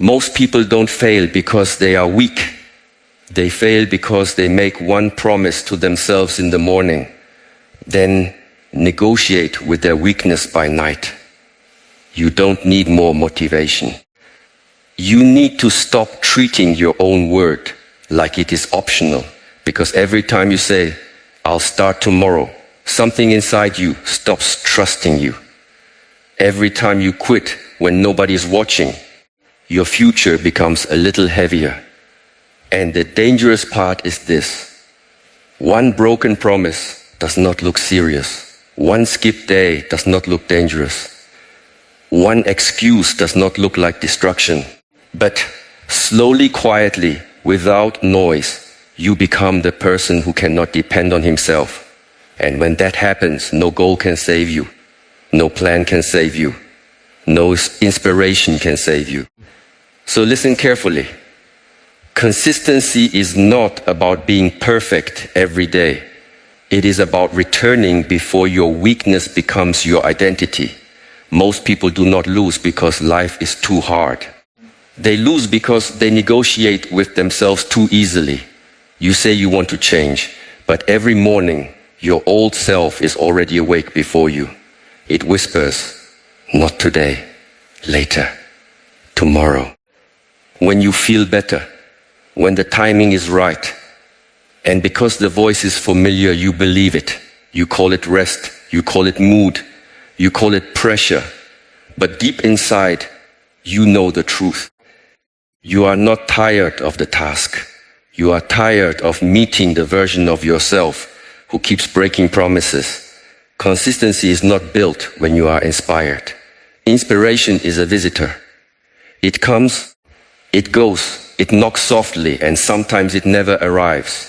Most people don't fail because they are weak. They fail because they make one promise to themselves in the morning, then negotiate with their weakness by night. You don't need more motivation. You need to stop treating your own word like it is optional, because every time you say, I'll start tomorrow, something inside you stops trusting you. Every time you quit when nobody is watching, your future becomes a little heavier. And the dangerous part is this: one broken promise does not look serious. One skipped day does not look dangerous. One excuse does not look like destruction. But slowly, quietly, without noise, you become the person who cannot depend on himself. And when that happens, no goal can save you. No plan can save you. No inspiration can save you. So listen carefully. Consistency is not about being perfect every day. It is about returning before your weakness becomes your identity. Most people do not lose because life is too hard. They lose because they negotiate with themselves too easily. You say you want to change, but every morning your old self is already awake before you. It whispers, not today, later, tomorrow. When you feel better, when the timing is right, and because the voice is familiar, you believe it. You call it rest, you call it mood, you call it pressure. But deep inside, you know the truth. You are not tired of the task. You are tired of meeting the version of yourself who keeps breaking promises. Consistency is not built when you are inspired. Inspiration is a visitor. It comes, it goes. It knocks softly, and sometimes it never arrives.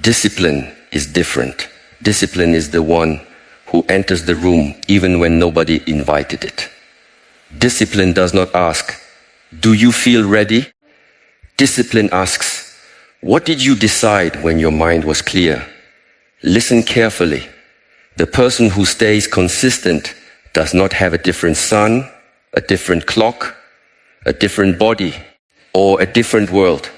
Discipline is different. Discipline is the one who enters the room even when nobody invited it. Discipline does not ask, do you feel ready? Discipline asks, what did you decide when your mind was clear? Listen carefully. The person who stays consistent does not have a different sun, a different clock, a different body, or a different world.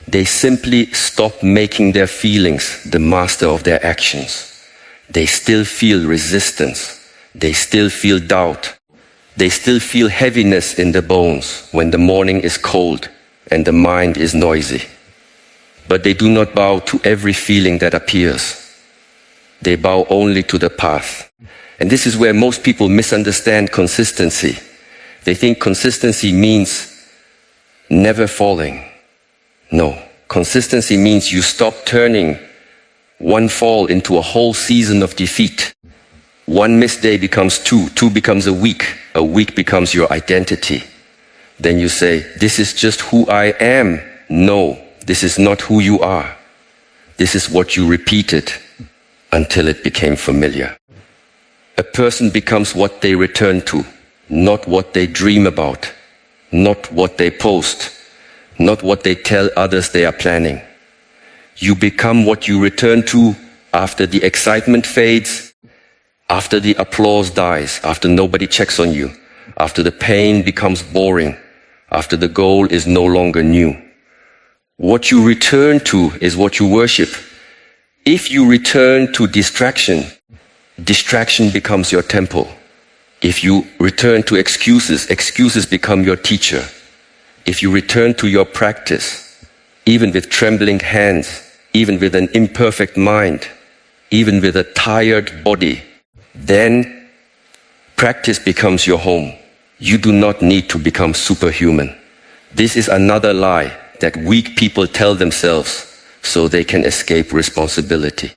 They simply stop making their feelings the master of their actions. They still feel resistance. They still feel doubt. They still feel heaviness in the bones when the morning is cold and the mind is noisy. But they do not bow to every feeling that appears. They bow only to the path. And this is where most people misunderstand consistency. They think consistency means never falling. No, consistency means you stop turning one fall into a whole season of defeat. One missed day becomes two becomes a week becomes your identity. Then you say, this is just who I am. No, this is not who you are. This is what you repeated until it became familiar. A person becomes what they return to, not what they dream about. Not what they post, not what they tell others they are planning. You become what you return to after the excitement fades, after the applause dies, after nobody checks on you, after the pain becomes boring, after the goal is no longer new. What you return to is what you worship. If you return to distraction, distraction becomes your temple. If you return to excuses, excuses become your teacher. If you return to your practice, even with trembling hands, even with an imperfect mind, even with a tired body, then practice becomes your home. You do not need to become superhuman. This is another lie that weak people tell themselves so they can escape responsibility.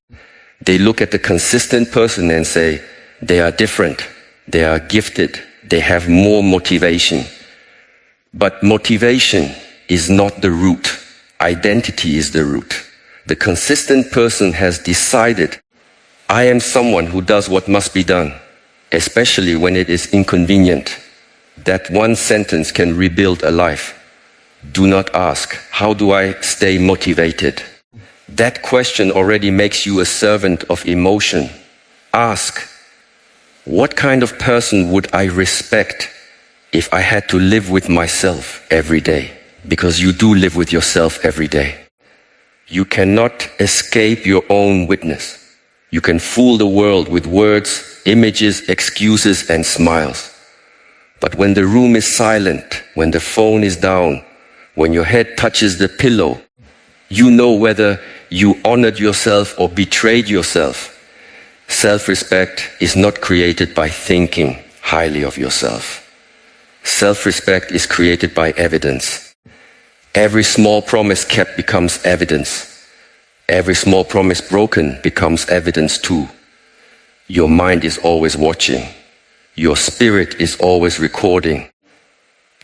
They look at the consistent person and say, they are different. They are gifted. They have more motivation. But motivation is not the root. Identity is the root. The consistent person has decided, I am someone who does what must be done, especially when it is inconvenient. That one sentence can rebuild a life. Do not ask, how do I stay motivated? That question already makes you a servant of emotion. Ask, what kind of person would I respect if I had to live with myself every day, because you do live with yourself every day. You cannot escape your own witness. You can fool the world with words, images, excuses, and smiles. But when the room is silent, when the phone is down, when your head touches the pillow, you know whether you honored yourself or betrayed yourself. Self-respect is not created by thinking highly of yourself. Self-respect is created by evidence. Every small promise kept becomes evidence. Every small promise broken becomes evidence too. Your mind is always watching. Your spirit is always recording.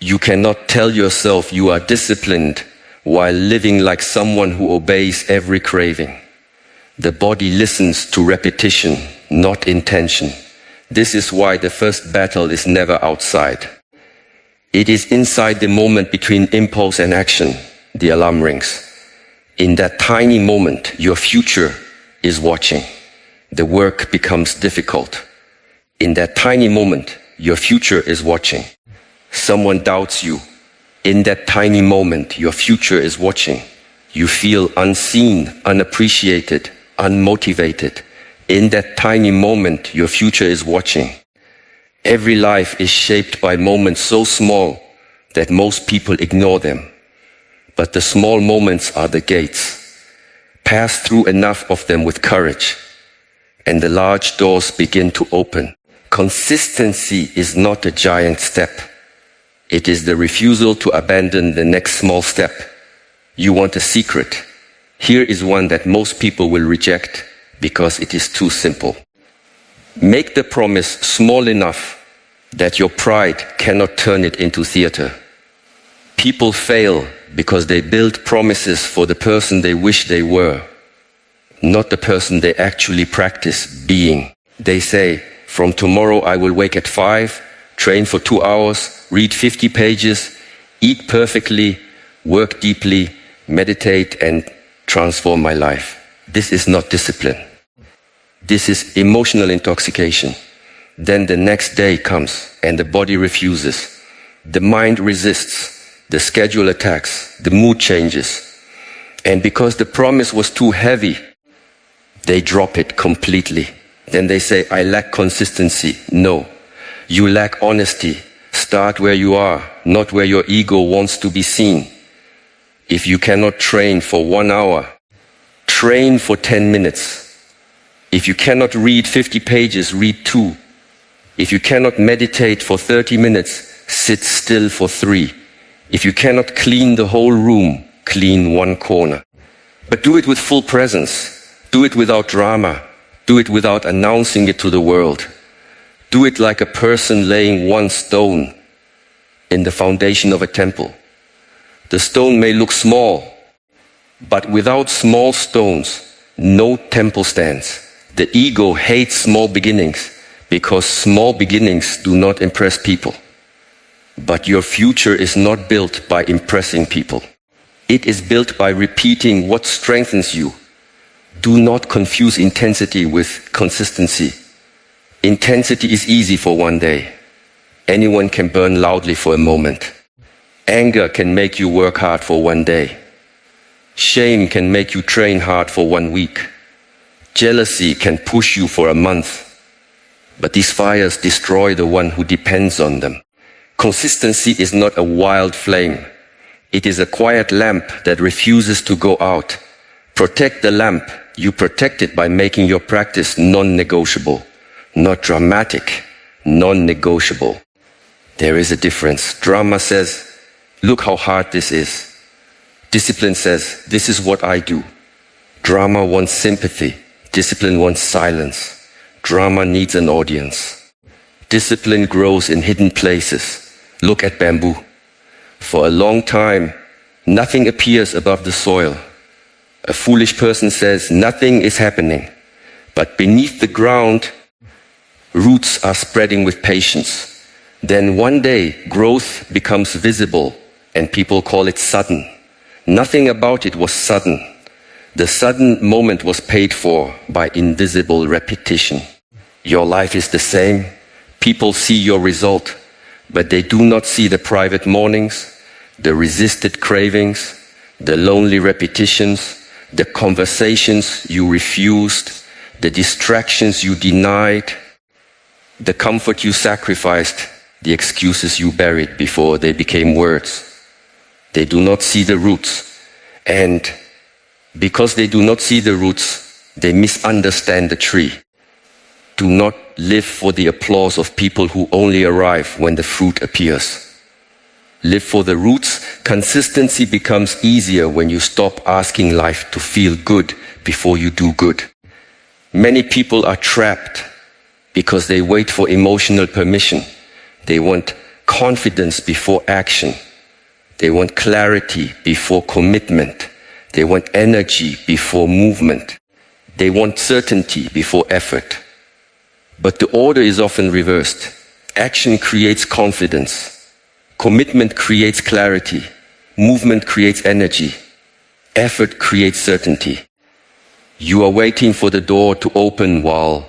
You cannot tell yourself you are disciplined while living like someone who obeys every craving. The body listens to repetition, not intention. This is why the first battle is never outside. It is inside the moment between impulse and action, the alarm rings. In that tiny moment, your future is watching. The work becomes difficult. In that tiny moment, your future is watching. Someone doubts you. In that tiny moment, your future is watching. You feel unseen, unappreciated, unmotivated. In that tiny moment, your future is watching. Every life is shaped by moments so small that most people ignore them. But the small moments are the gates. Pass through enough of them with courage, and the large doors begin to open. Consistency is not a giant step. It is the refusal to abandon the next small step. You want a secret. Here is one that most people will reject because it is too simple. Make the promise small enough that your pride cannot turn it into theater. People fail because they build promises for the person they wish they were, not the person they actually practice being. They say, from tomorrow I will wake at 5, train for 2 hours, read 50 pages, eat perfectly, work deeply, meditate, and transform my life. This is not discipline. This is emotional intoxication. Then the next day comes and the body refuses. The mind resists. The schedule attacks. The mood changes. And because the promise was too heavy, they drop it completely. Then they say, I lack consistency. No, you lack honesty. Start where you are, not where your ego wants to be seen. If you cannot train for 1 hour, train for 10 minutes. If you cannot read 50 pages, read 2. If you cannot meditate for 30 minutes, sit still for 3. If you cannot clean the whole room, clean 1 corner. But do it with full presence. Do it without drama. Do it without announcing it to the world. Do it like a person laying 1 stone in the foundation of a temple. The stone may look small, but without small stones, no temple stands. The ego hates small beginnings because small beginnings do not impress people. But your future is not built by impressing people. It is built by repeating what strengthens you. Do not confuse intensity with consistency. Intensity is easy for 1 day. Anyone can burn loudly for a moment. Anger can make you work hard for 1 day. Shame can make you train hard for 1 week. Jealousy can push you for a month. But these fires destroy the one who depends on them. Consistency is not a wild flame. It is a quiet lamp that refuses to go out. Protect the lamp. You protect it by making your practice non-negotiable. Not dramatic, non-negotiable. There is a difference. Drama says, look how hard this is. Discipline says, this is what I do. Drama wants sympathy. Discipline wants silence. Drama needs an audience. Discipline grows in hidden places. Look at bamboo. For a long time, nothing appears above the soil. A foolish person says nothing is happening. But beneath the ground, roots are spreading with patience. Then one day, growth becomes visible and people call it sudden. Nothing about it was sudden. The sudden moment was paid for by invisible repetition. Your life is the same. People see your result. but they do not see the private mornings, the resisted cravings, the lonely repetitions, the conversations you refused, the distractions you denied, the comfort you sacrificed, the excuses you buried before they became words. They do not see the roots, and because they do not see the roots, they misunderstand the tree. Do not live for the applause of people who only arrive when the fruit appears. Live for the roots. Consistency becomes easier when you stop asking life to feel good before you do good. Many people are trapped because they wait for emotional permission. They want confidence before action. They want clarity before commitment. They want energy before movement. They want certainty before effort. But the order is often reversed. Action creates confidence. Commitment creates clarity. Movement creates energy. Effort creates certainty. You are waiting for the door to open while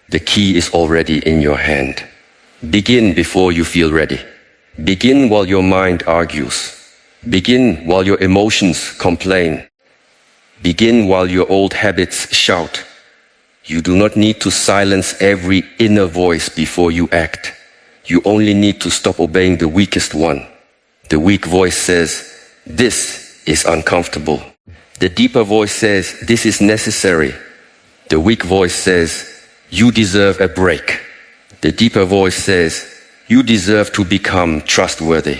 the key is already in your hand. Begin before you feel ready. Begin while your mind argues. Begin while your emotions complain. Begin while your old habits shout. You do not need to silence every inner voice before you act. You only need to stop obeying the weakest one. The weak voice says, "This is uncomfortable." The deeper voice says, "This is necessary." The weak voice says, "You deserve a break." The deeper voice says, "You deserve to become trustworthy."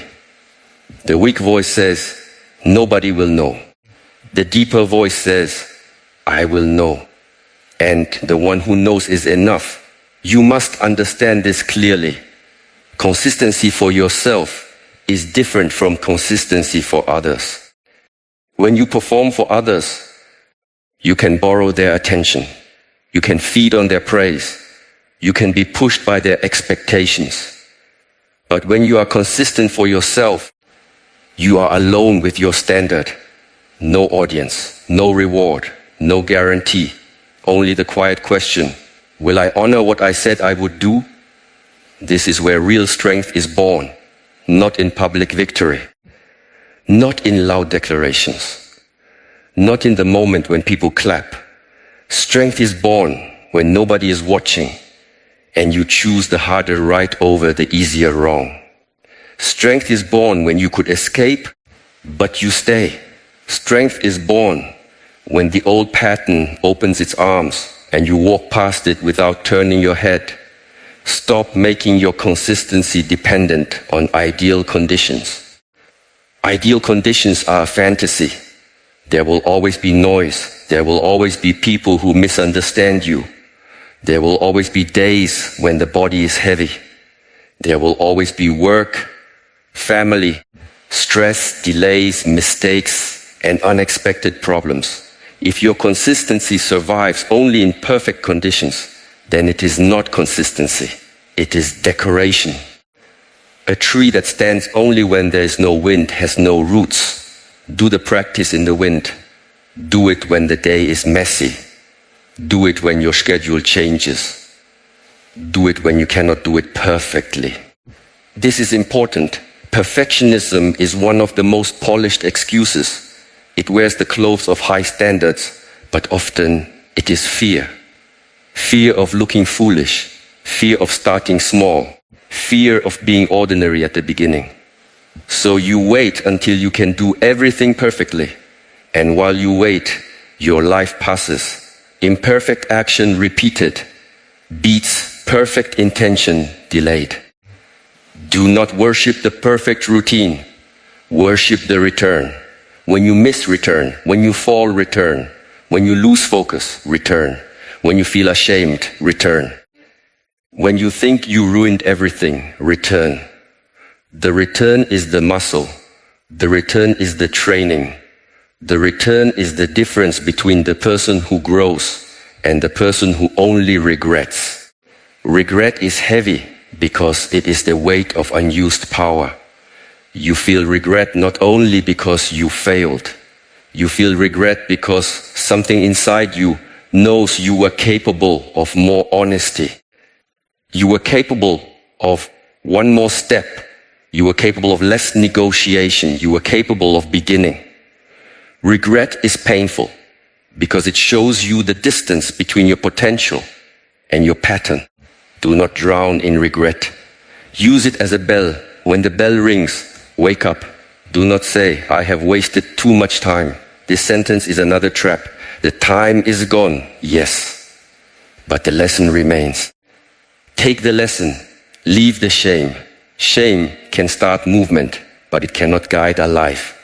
The weak voice says, "Nobody will know." The deeper voice says, "I will know." And the one who knows is enough. You must understand this clearly. Consistency for yourself is different from consistency for others. When you perform for others, you can borrow their attention. You can feed on their praise. You can be pushed by their expectations. But when you are consistent for yourself, you are alone with your standard. No audience, no reward, no guarantee. Only the quiet question, will I honor what I said I would do? This is where real strength is born, not in public victory, not in loud declarations, not in the moment when people clap. Strength is born when nobody is watching and you choose the harder right over the easier wrong. Strength is born when you could escape, but you stay. Strength is born when the old pattern opens its arms and you walk past it without turning your head. Stop making your consistency dependent on ideal conditions. Ideal conditions are a fantasy. There will always be noise. There will always be people who misunderstand you. There will always be days when the body is heavy. There will always be work, family, stress, delays, mistakes, and unexpected problems. If your consistency survives only in perfect conditions, then it is not consistency. It is decoration. A tree that stands only when there is no wind has no roots. Do the practice in the wind. Do it when the day is messy. Do it when your schedule changes. Do it when you cannot do it perfectly. This is important. Perfectionism is one of the most polished excuses. It wears the clothes of high standards, but often it is fear. Fear of looking foolish. Fear of starting small. Fear of being ordinary at the beginning. So you wait until you can do everything perfectly. And while you wait, your life passes. Imperfect action repeated beats perfect intention delayed. Do not worship the perfect routine. Worship the return. When you miss, return. When you fall, return. When you lose focus, return. When you feel ashamed, return. When you think you ruined everything, return. The return is the muscle. The return is the training. The return is the difference between the person who grows and the person who only regrets. Regret is heavy because it is the weight of unused power. You feel regret not only because you failed. You feel regret because something inside you knows you were capable of more honesty. You were capable of one more step You were capable of less negotiation. You were capable of beginning. Regret is painful because it shows you the distance between your potential and your pattern. Do not drown in regret. Use it as a bell. When the bell rings, wake up. Do not say, I have wasted too much time. This sentence is another trap. The time is gone, yes, but the lesson remains. Take the lesson, leave the shame. Shame can start movement, but it cannot guide our life.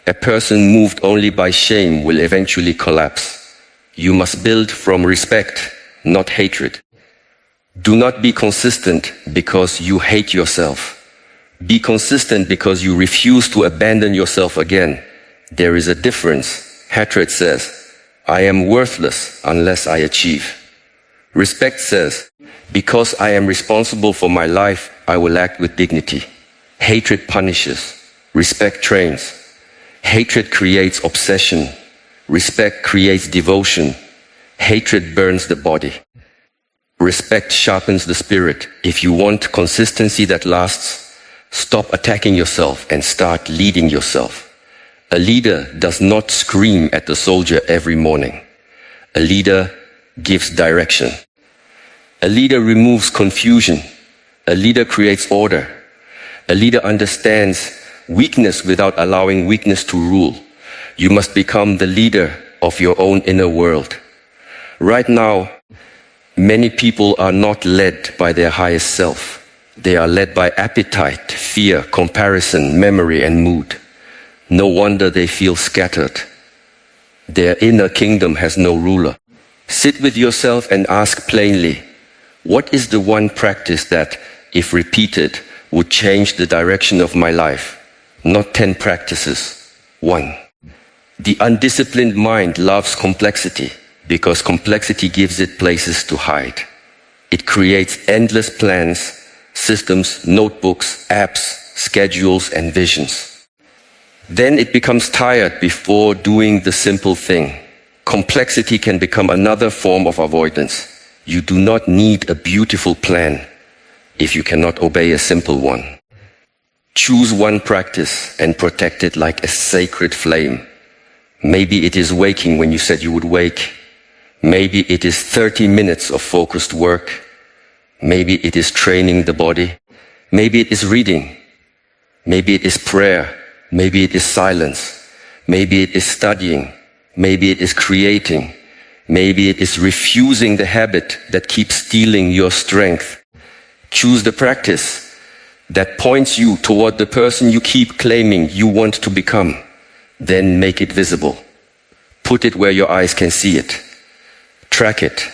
A person moved only by shame will eventually collapse. You must build from respect, not hatred. Do not be consistent because you hate yourself. Be consistent because you refuse to abandon yourself again. There is a difference. Hatred says, I am worthless unless I achieve. Respect says, because I am responsible for my life, I will act with dignity. Hatred punishes. Respect trains. Hatred creates obsession. Respect creates devotion. Hatred burns the body. Respect sharpens the spirit. If you want consistency that lasts, stop attacking yourself and start leading yourself. A leader does not scream at the soldier every morning. A leader gives direction. A leader removes confusion. A leader creates order. A leader understands weakness without allowing weakness to rule. You must become the leader of your own inner world. Right now, many people are not led by their highest self. They are led by appetite, fear, comparison, memory, and mood. No wonder they feel scattered. Their inner kingdom has no ruler. Sit with yourself and ask plainly, what is the one practice that, if repeated, would change the direction of my life? Not 10 practices, 1. The undisciplined mind loves complexity because complexity gives it places to hide. It creates endless plans, systems, notebooks, apps, schedules, and visions. Then it becomes tired before doing the simple thing. Complexity can become another form of avoidance. You do not need a beautiful plan if you cannot obey a simple one. Choose one practice and protect it like a sacred flame. Maybe it is waking when you said you would wake. Maybe it is 30 minutes of focused work. Maybe it is training the body. Maybe it is reading. Maybe it is prayer. Maybe it is silence. Maybe it is studying. Maybe it is creating. Maybe it is refusing the habit that keeps stealing your strength. Choose the practice that points you toward the person you keep claiming you want to become. Then make it visible. Put it where your eyes can see it. Track it.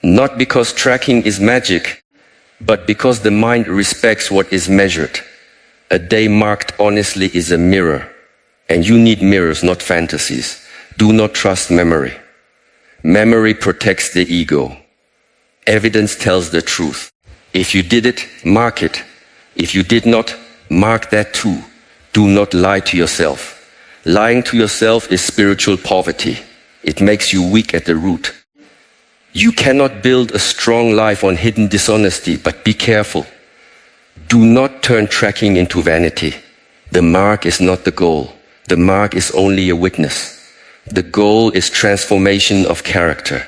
Not because tracking is magic, but because the mind respects what is measured. A day marked honestly is a mirror, and you need mirrors, not fantasies. Do not trust memory. Memory protects the ego. Evidence tells the truth. If you did it, mark it. If you did not, mark that too. Do not lie to yourself. Lying to yourself is spiritual poverty. It makes you weak at the root. You cannot build a strong life on hidden dishonesty, but be careful. Do not turn tracking into vanity. The mark is not the goal. The mark is only a witness. The goal is transformation of character.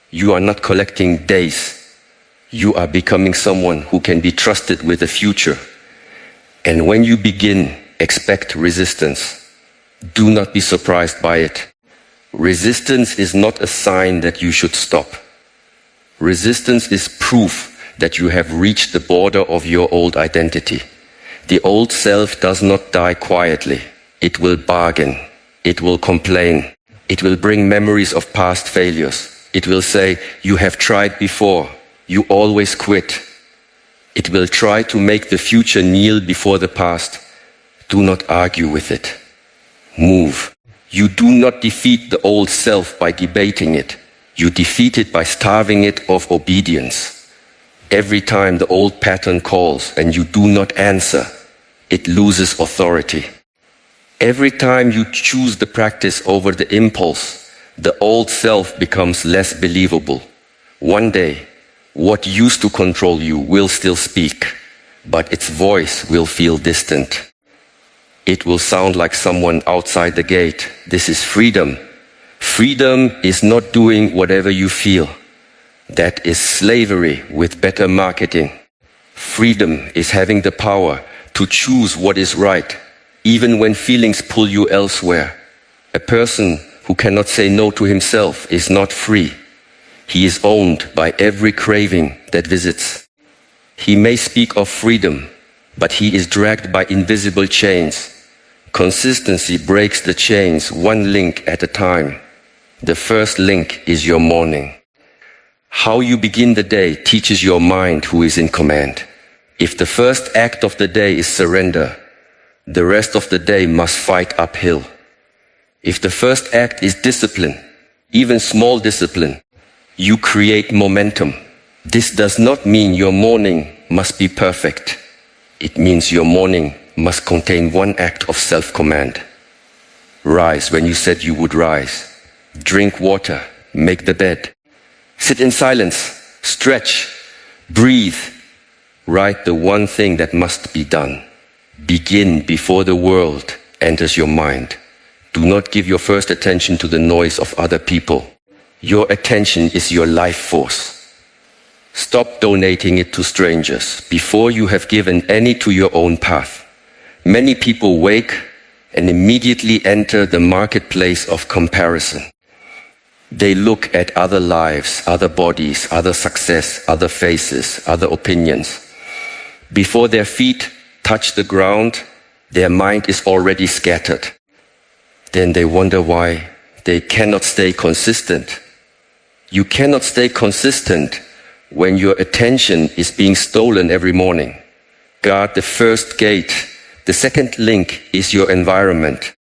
You are not collecting days. You are becoming someone who can be trusted with the future. And when you begin, expect resistance. Do not be surprised by it. Resistance is not a sign that you should stop. Resistance is proof that you have reached the border of your old identity. The old self does not die quietly. It will bargain. It will complain. It will bring memories of past failures. It will say, you have tried before. You always quit. It will try to make the future kneel before the past. Do not argue with it. Move. You do not defeat the old self by debating it. You defeat it by starving it of obedience. Every time the old pattern calls and you do not answer, it loses authority. Every time you choose the practice over the impulse, the old self becomes less believable. One day, what used to control you will still speak. but its voice will feel distant. It will sound like someone outside the gate. This is freedom. Freedom is not doing whatever you feel. That is slavery with better marketing. Freedom is having the power to choose what is right, even when feelings pull you elsewhere. A person who cannot say no to himself is not free. He is owned by every craving that visits. He may speak of freedom, but he is dragged by invisible chains. Consistency breaks the chains one link at a time. The first link is your morning. How you begin the day teaches your mind who is in command. If the first act of the day is surrender, the rest of the day must fight uphill. If the first act is discipline, even small discipline, you create momentum. This does not mean your morning must be perfect. It means your morning must contain one act of self-command. Rise when you said you would rise. Drink water, make the bed. Sit in silence, stretch, breathe. Write the one thing that must be done. Begin before the world enters your mind. Do not give your first attention to the noise of other people. Your attention is your life force. Stop donating it to strangers before you have given any to your own path. Many people wake and immediately enter the marketplace of comparison. They look at other lives, other bodies, other success, other faces, other opinions. Before their feet touch the ground, their mind is already scattered. Then they wonder why they cannot stay consistent. You cannot stay consistent when your attention is being stolen every morning. Guard the first gate. The second link is your environment.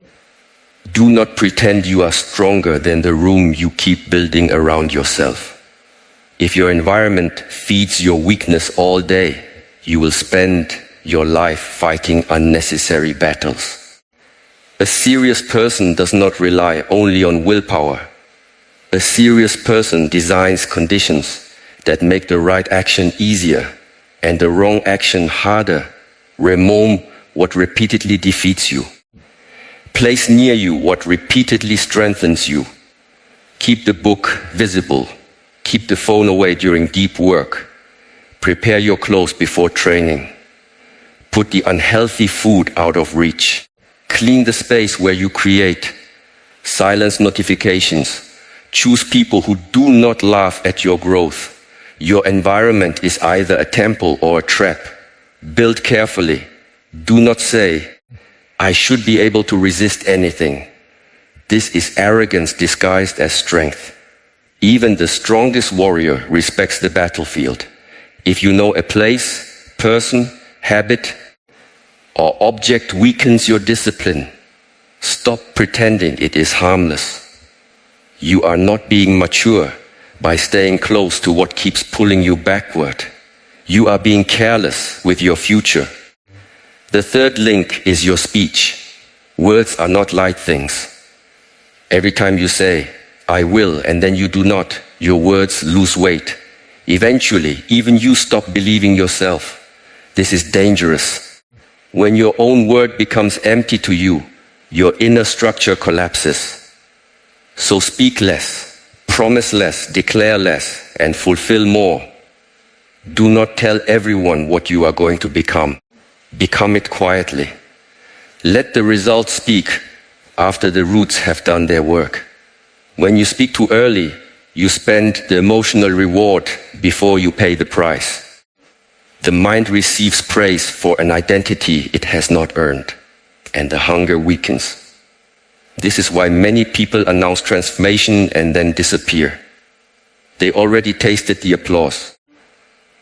Do not pretend you are stronger than the room you keep building around yourself. If your environment feeds your weakness all day, you will spend your life fighting unnecessary battles. A serious person does not rely only on willpower. A serious person designs conditions that make the right action easier and the wrong action harder. Remove what repeatedly defeats you. Place near you what repeatedly strengthens you. Keep the book visible. Keep the phone away during deep work. Prepare your clothes before training. Put the unhealthy food out of reach. Clean the space where you create. Silence notifications. Choose people who do not laugh at your growth. Your environment is either a temple or a trap. Build carefully. Do not say, I should be able to resist anything. This is arrogance disguised as strength. Even the strongest warrior respects the battlefield. If you know a place, person, habit, or object weakens your discipline, stop pretending it is harmless. You are not being mature by staying close to what keeps pulling you backward. You are being careless with your future. The third link is your speech. Words are not light things. Every time you say, I will, and then you do not, your words lose weight. Eventually, even you stop believing yourself. This is dangerous. When your own word becomes empty to you, your inner structure collapses. So speak less, promise less, declare less, and fulfill more. Do not tell everyone what you are going to become. Become it quietly. Let the results speak after the roots have done their work. When you speak too early, you spend the emotional reward before you pay the price. The mind receives praise for an identity it has not earned, and the hunger weakens. This is why many people announce transformation and then disappear. They already tasted the applause.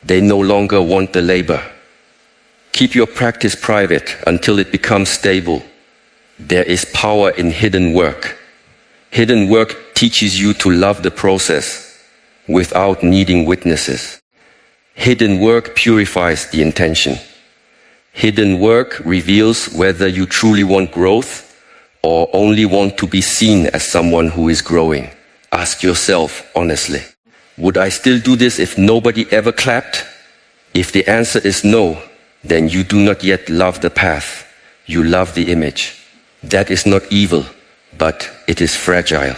They no longer want the labor. Keep your practice private until it becomes stable. There is power in hidden work. Hidden work teaches you to love the process without needing witnesses. Hidden work purifies the intention. Hidden work reveals whether you truly want growth or only want to be seen as someone who is growing. Ask yourself honestly, would I still do this if nobody ever clapped? If the answer is no, then you do not yet love the path. You love the image. That is not evil, but it is fragile.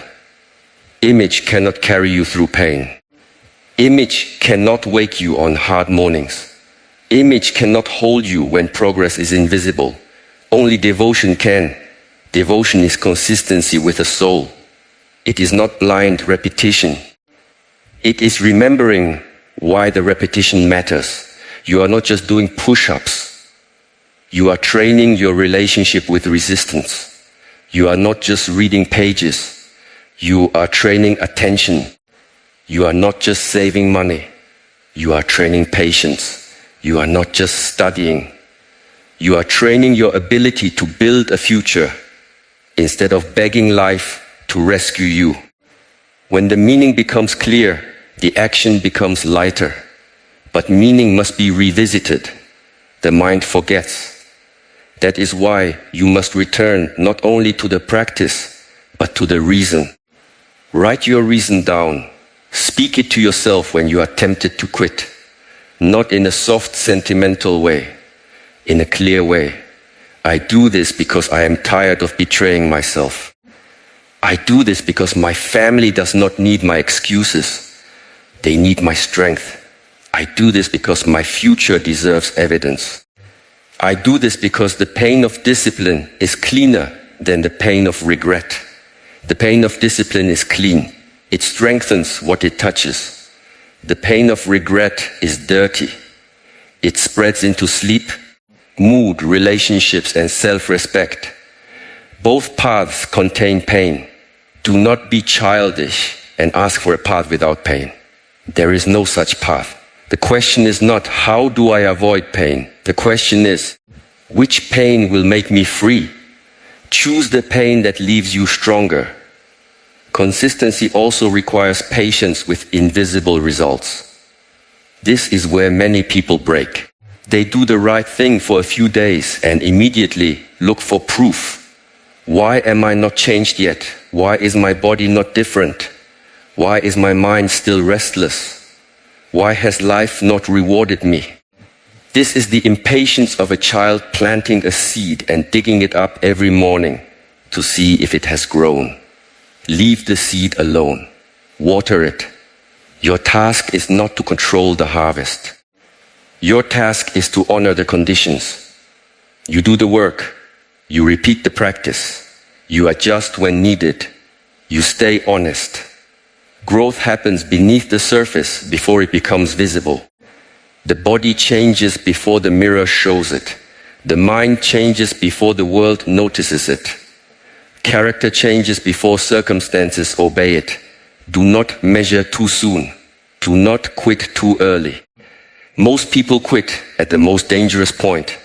Image cannot carry you through pain. Image cannot wake you on hard mornings. Image cannot hold you when progress is invisible. Only devotion can. Devotion is consistency with the soul. It is not blind repetition. It is remembering why the repetition matters. You are not just doing push-ups. You are training your relationship with resistance. You are not just reading pages. You are training attention. You are not just saving money. You are training patience. You are not just studying. You are training your ability to build a future instead of begging life to rescue you. When the meaning becomes clear, the action becomes lighter. But meaning must be revisited. The mind forgets. That is why you must return not only to the practice, but to the reason. Write your reason down. Speak it to yourself when you are tempted to quit. Not in a soft, sentimental way, in a clear way. I do this because I am tired of betraying myself. I do this because my family does not need my excuses. They need my strength. I do this because my future deserves evidence. I do this because the pain of discipline is cleaner than the pain of regret. The pain of discipline is clean. It strengthens what it touches. The pain of regret is dirty. It spreads into sleep, mood, relationships, and self-respect. Both paths contain pain. Do not be childish and ask for a path without pain. There is no such path. The question is not, how do I avoid pain? The question is, which pain will make me free? Choose the pain that leaves you stronger. Consistency also requires patience with invisible results. This is where many people break. They do the right thing for a few days and immediately look for proof. Why am I not changed yet? Why is my body not different? Why is my mind still restless? Why has life not rewarded me? This is the impatience of a child planting a seed and digging it up every morning to see if it has grown. Leave the seed alone. Water it. Your task is not to control the harvest. Your task is to honor the conditions. You do the work. You repeat the practice. You adjust when needed. You stay honest. Growth happens beneath the surface before it becomes visible. The body changes before the mirror shows it. The mind changes before the world notices it. Character changes before circumstances obey it. Do not measure too soon. Do not quit too early. Most people quit at the most dangerous point,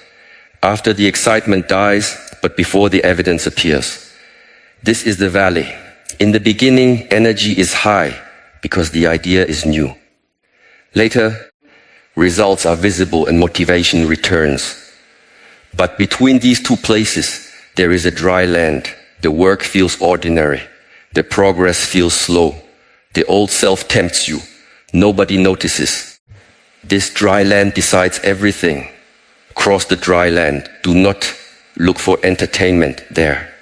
after the excitement dies, but before the evidence appears. This is the valley. In the beginning, energy is high because the idea is new. Later, results are visible and motivation returns. But between these two places, there is a dry land. The work feels ordinary. The progress feels slow. The old self tempts you. Nobody notices. This dry land decides everything. Cross the dry land. Do not look for entertainment there.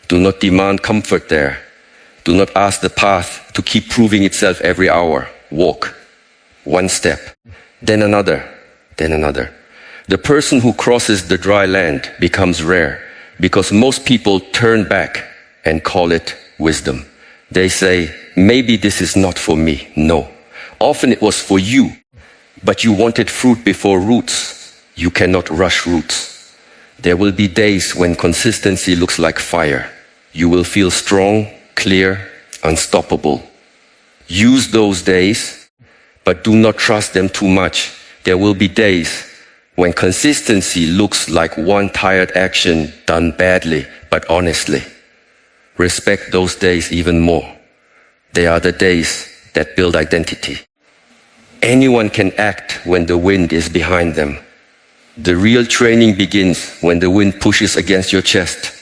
Do not demand comfort there. Do not ask the path to keep proving itself every hour. Walk. One step, then another, then another. The person who crosses the dry land becomes rare because most people turn back and call it wisdom. They say, maybe this is not for me. No. Often it was for you, but you wanted fruit before roots. You cannot rush roots. There will be days when consistency looks like fire. You will feel strong, clear, unstoppable. Use those days, but do not trust them too much. There will be days when consistency looks like one tired action done badly, but honestly. Respect those days even more. They are the days that build identity. Anyone can act when the wind is behind them. The real training begins when the wind pushes against your chest.